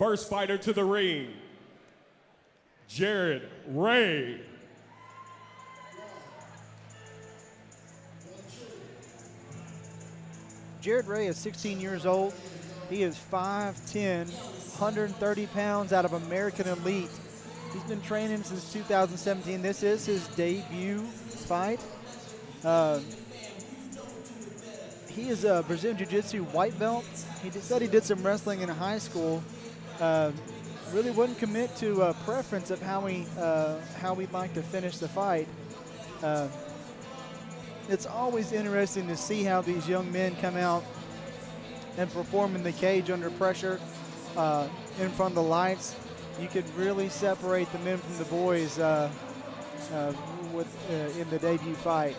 First fighter to the ring, Jared Ray. Jared Ray is 16 years old. He is 5'10", 130 pounds out of American Elite. He's been training since 2017. This is his debut fight. He is a Brazilian Jiu Jitsu white belt. He said he did some wrestling in high school. Really wouldn't commit to a preference of how we'd like to finish the fight. It's always interesting to see how these young men come out and perform in the cage under pressure in front of the lights. You can really separate the men from the boys in the debut fight.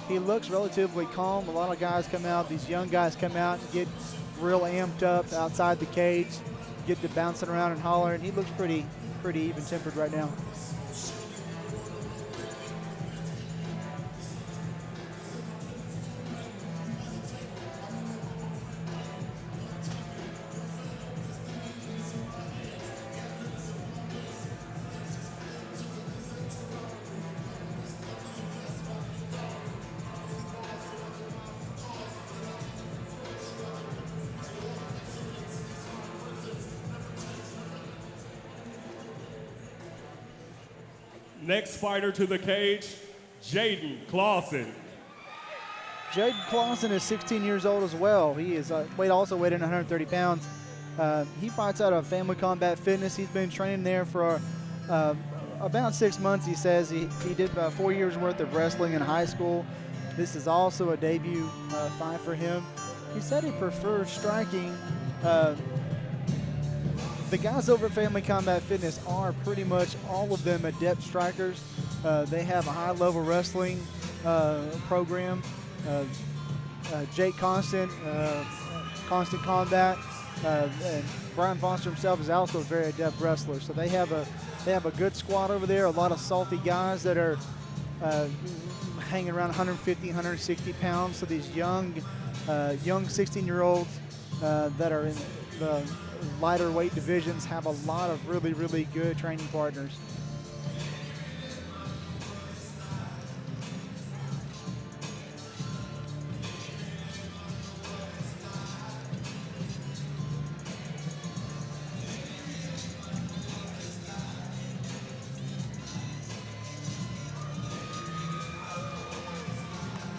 He looks relatively calm. A lot of guys come out, these young guys come out and get real amped up outside the cage, get to bouncing around and hollering. He looks pretty even-tempered right now. Next fighter to the cage, Jaeden Clawson. Jaeden Clawson is 16 years old as well. He is also weighed in 130 pounds. He fights out of Family Combat Fitness. He's been training there for about 6 months, he says. He did about 4 years worth of wrestling in high school. This is also a debut fight for him. He said he prefers striking. The guys over at Family Combat Fitness are pretty much all of them adept strikers. They have a high-level wrestling program. Jake Constant, Constant Combat, and Brian Foster himself is also a very adept wrestler. So they have a good squad over there. A lot of salty guys that are hanging around 150, 160 pounds. So these young 16-year-olds that are in the lighter weight divisions have a lot of really good training partners.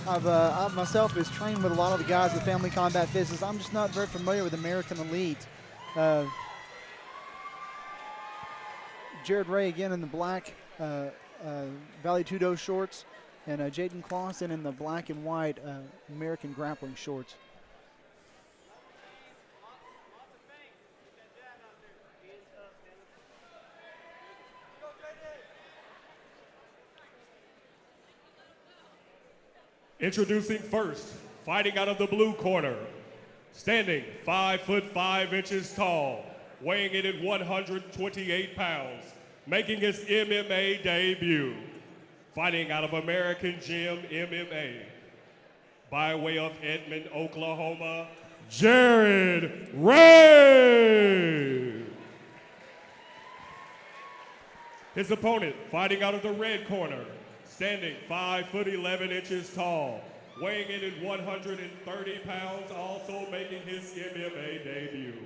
I myself is trained with a lot of the guys at Family Combat Fitness. I'm just not very familiar with American Elite. Jared Ray again in the black Valley Tudo shorts, and Jaeden Clawson in the black and white American grappling shorts. Introducing first, fighting out of the blue corner, standing 5'5" tall, weighing in at 128 pounds, making his MMA debut, fighting out of American Gym MMA, by way of Edmond, Oklahoma, Jared Ray. His opponent, fighting out of the red corner, standing 5'11" tall, weighing in at 130 pounds, also making his MMA debut.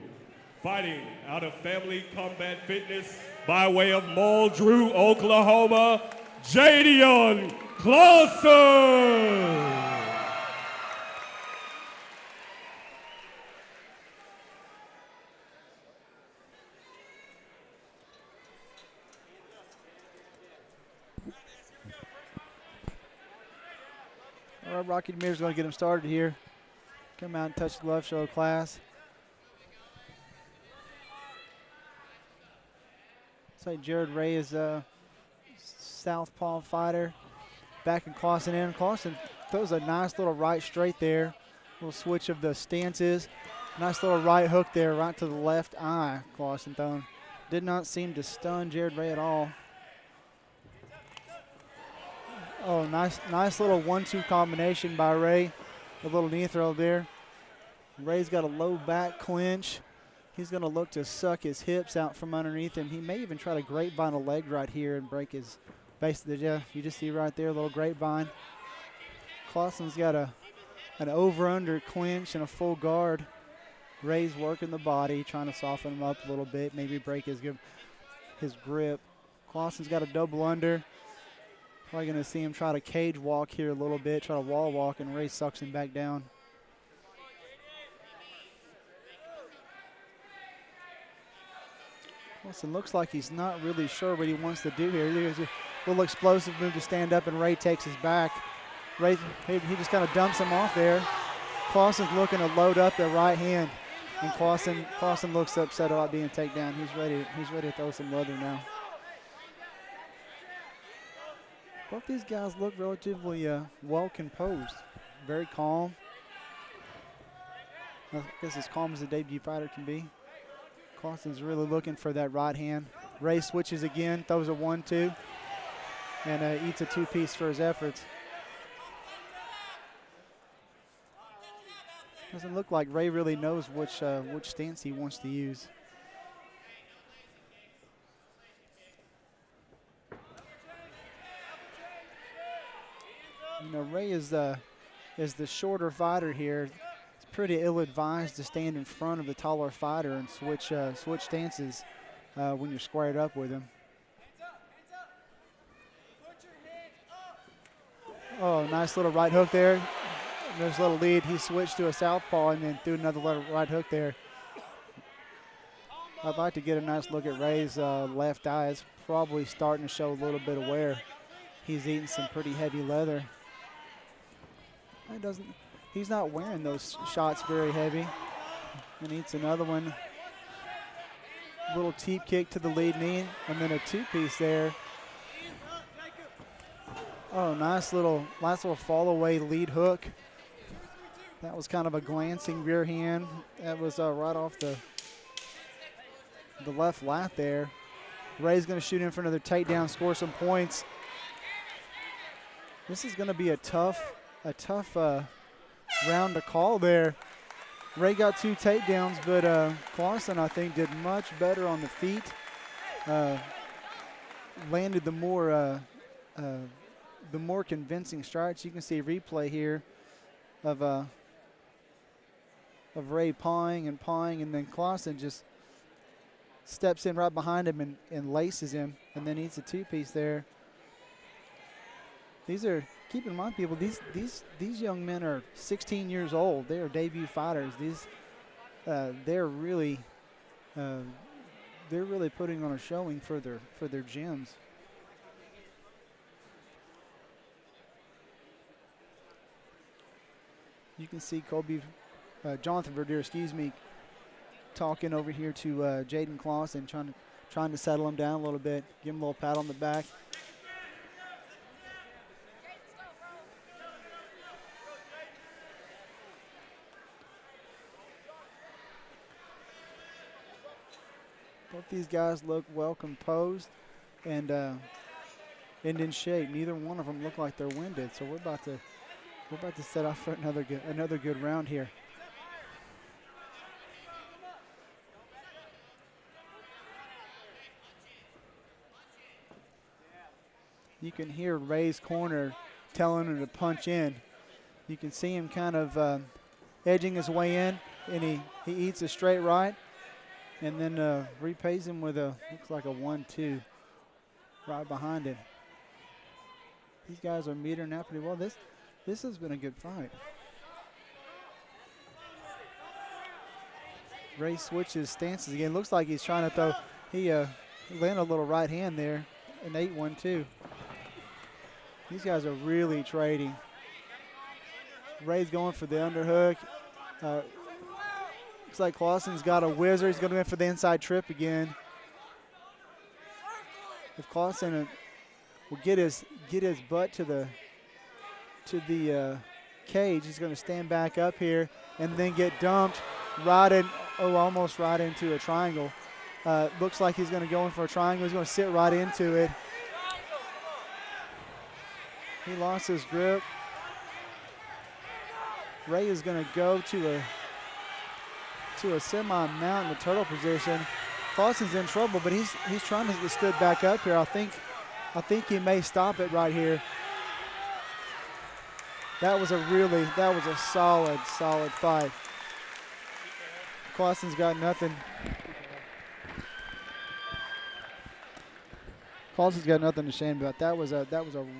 Fighting out of Family Combat Fitness by way of Muldrew, Oklahoma, Jaeden Clawson. All right, Rocky Demir's going to get him started here. Come out and touch the love, show class. Looks like Jared Ray is a southpaw fighter. Backing Clawson in. Clawson throws a nice little right straight there. Little switch of the stances. Nice little right hook there, right to the left eye. Clawson throwing. Did not seem to stun Jared Ray at all. Oh, nice little 1-2 combination by Ray. A little knee throw there. Ray's got a low back clinch. He's going to look to suck his hips out from underneath him. He may even try to grapevine a leg right here and break his base of the jaw. You just see right there, a little grapevine. Clawson's got an over-under clinch and a full guard. Ray's working the body, trying to soften him up a little bit, maybe break his grip. Clawson's got a double under. Probably going to see him try to cage walk here a little bit, try to wall walk, and Ray sucks him back down. Clawson looks like he's not really sure what he wants to do here. There's a little explosive move to stand up, and Ray takes his back. Ray, he just kind of dumps him off there. Clawson's looking to load up the right hand, and Clawson looks upset about being taken down. He's ready to throw some leather now. Both these guys look relatively well composed, very calm. I guess as calm as a debut fighter can be. Clawson's really looking for that right hand. Ray switches again, throws a 1-2, and eats a two-piece for his efforts. Doesn't look like Ray really knows which stance he wants to use. You know, Ray is the shorter fighter here. It's pretty ill-advised to stand in front of the taller fighter and switch stances when you're squared up with him. Oh, nice little right hook there. There's a little lead. He switched to a southpaw and then threw another little right hook there. I'd like to get a nice look at Ray's left eye. It's probably starting to show a little bit of wear. He's eating some pretty heavy leather. He's not wearing those shots very heavy. And eats another one. Little teep kick to the lead knee, and then a two-piece there. Oh, nice little fall away lead hook. That was kind of a glancing rear hand. That was right off the left lat there. Ray's going to shoot in for another takedown, score some points. This is going to be a tough round to call there. Ray got 2 takedowns, but Clawson, I think, did much better on the feet. Landed the more convincing strikes. You can see a replay here of Ray pawing, and then Clawson just steps in right behind him and laces him, and then eats a two-piece there. Keep in mind, people, these young men are 16 years old. They are debut fighters. They're really putting on a showing for their gyms. You can see Jonathan Verdier, talking over here to Jaeden Clawson, trying to settle him down a little bit, give him a little pat on the back. Both these guys look well composed and in shape. Neither one of them look like they're winded, so we're about to set off for another good round here. You can hear Ray's corner telling him to punch in. You can see him kind of edging his way in, and he eats a straight right, and then repays him with looks like a 1-2 right behind it. These guys are metering out pretty well. This has been a good fight. Ray switches stances again. Looks like he's trying to throw. He landed a little right hand there, an 8-1-2. These guys are really trading. Ray's going for the underhook. Looks like Clawson's got a whizzer. He's going to go for the inside trip again. If Clawson will get his butt to the cage, he's going to stand back up here and then get dumped right in. Oh, almost right into a triangle. Looks like he's going to go in for a triangle. He's going to sit right into it. He lost his grip. Ray is going to go to to a semi-mount in the turtle position. Clawson's in trouble, but he's trying to get stood back up here. I think he may stop it right here. That was a solid fight. Clawson's got nothing. Clawson's got nothing to shame about. That was a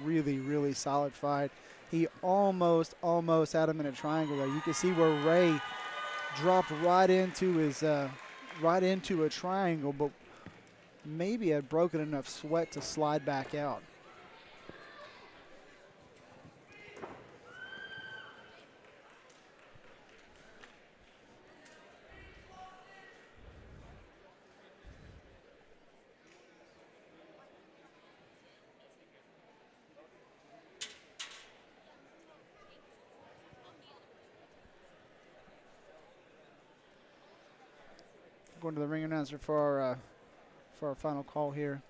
really solid fight. He almost had him in a triangle there. You can see where Ray dropped right into a triangle, but maybe had broken enough sweat to slide back out. Going to the ring announcer for our final call here.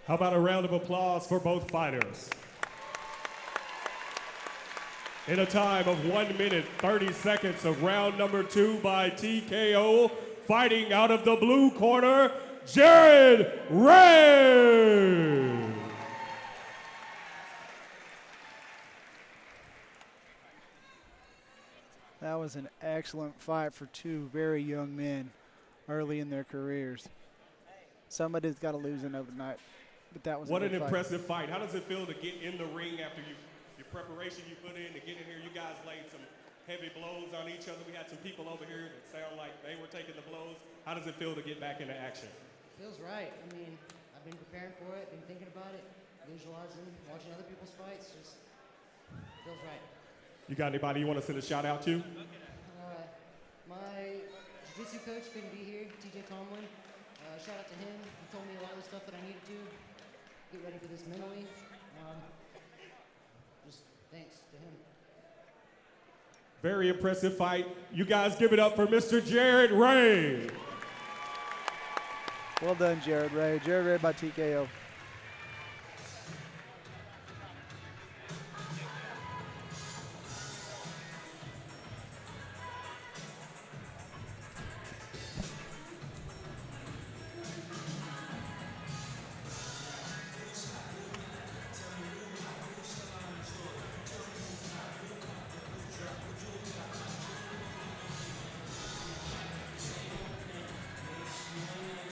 How about a round of applause for both fighters? In a time of 1 minute, 30 seconds of round number 2 by TKO, fighting out of the blue corner, Jaeden Ray. That was an excellent fight for two very young men early in their careers. Somebody's got to lose another night, but that was what a an good impressive fight. How does it feel to get in the ring after your preparation you put in to get in here? You guys laid some heavy blows on each other. We had some people over here that sound like they were taking the blows. How does it feel to get back into action? Feels right. I mean, I've been preparing for it, been thinking about it, visualizing, watching other people's fights. Just feels right. You got anybody you want to send a shout out to? My jiu-jitsu coach couldn't be here, TJ Tomlin. Shout out to him. He told me a lot of the stuff that I needed to get ready for this mentally. Just thanks to him. Very impressive fight. You guys give it up for Mr. Jaeden Ray. Well done, Jaeden Ray. Jaeden Ray by TKO.